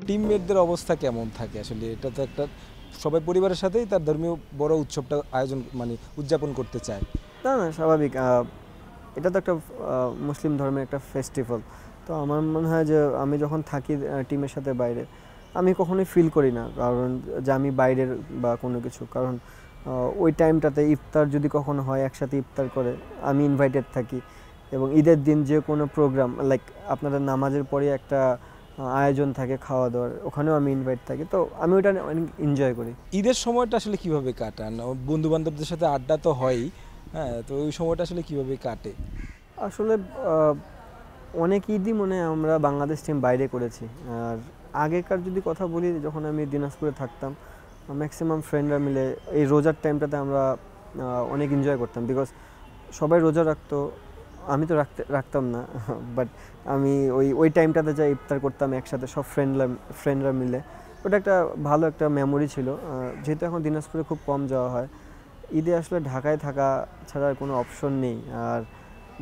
টিমমেটদের অবস্থা কেমন থাকে আসলে? এটা তো একটা সবাই পরিবারের সাথেই তার ধর্মীয় বড় উৎসবটা আয়োজন মানে উদযাপন করতে চায়। না, না স্বাভাবিক। এটা তো একটা মুসলিম ধর্মের একটা ফেস্টিভ্যাল। তো আমার মনে হয় যে আমি যখন থাকি টিমের সাথে বাইরে, আমি কখনোই ফিল করি না কারণ যে আমি বাইরের বা কোনো কিছু। কারণ ওই টাইমটাতে ইফতার যদি কখনো হয়, একসাথে ইফতার করে আমি ইনভাইটেড থাকি। এবং ঈদের দিন যে কোনো প্রোগ্রাম লাইক আপনাদের নামাজের পরে একটা আয়োজন থাকে খাওয়া দাওয়ার, ওখানেও আমি ইনভাইট থাকি। তো আমি ওইটা অনেক এনজয় করি। ঈদের সময়টা আসলে কিভাবে কাটান? বন্ধু-বান্ধবদের সাথে আড্ডা তো হয়ই, হ্যাঁ? তো ওই সময়টা আসলে কিভাবে কাটে? আসলে অনেক ঈদই মনে হয় আমরা বাংলাদেশ টিম বাইরে করেছি। আর আগেকার যদি কথা বলি, যখন আমি দিনাজপুরে থাকতাম, ম্যাক্সিমাম ফ্রেন্ডরা মিলে এই রোজার টাইমটাতে আমরা অনেক এনজয় করতাম। বিকজ সবাই রোজা রাখতো, আমি তো রাখতাম না বাট আমি ওই টাইমটাতে যাই ইফতার করতাম একসাথে সব ফ্রেন্ডরা মিলে। ওটা একটা ভালো একটা মেমোরি ছিল। যেহেতু এখন দিনাজপুরে খুব কম যাওয়া হয়, ঈদে আসলে ঢাকায় থাকা ছাড়া আর কোনো অপশন নেই। আর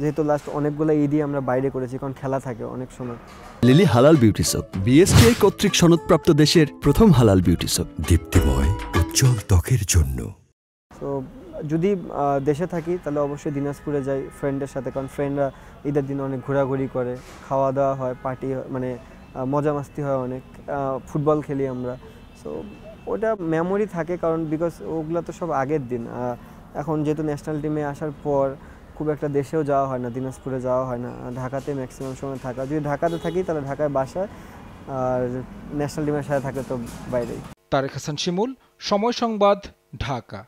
যেহেতু লাস্ট অনেকগুলো ঈদই আমরা বাইরে করেছি, কারণ খেলা থাকে অনেক সময়। লিলি হালাল বিউটি সোপ, বিএসটিআই কর্তৃক সনদপ্রাপ্ত দেশের প্রথম হালাল বিউটি সোপ, দীপ্তিময় উজ্জ্বল ত্বকের জন্য। তো যদি দেশে থাকি তাহলে অবশ্যই দিনাজপুরে যাই ফ্রেন্ডের সাথে, কারণ ফ্রেন্ডরা ঈদের দিন অনেক ঘোরাঘুরি করে, খাওয়া দাওয়া হয়, পার্টি মানে মজা মাস্তি হয় অনেক, ফুটবল খেলি আমরা। সো ওটা মেমোরি থাকে, কারণ বিকজ ওগুলো তো সব আগের দিন। এখন যেহেতু ন্যাশনাল টিমে আসার পর খুব একটা দেশেও যাওয়া হয় না, দিনাজপুরে যাওয়া হয় না, ঢাকাতে ম্যাক্সিমাম সময় থাকা। যদি ঢাকাতে থাকি তাহলে ঢাকায় বাসায়, আর ন্যাশনাল টিমের সাথে থাকলে তো বাইরেই। তারেক হাসান শিমুল, সময় সংবাদ, ঢাকা।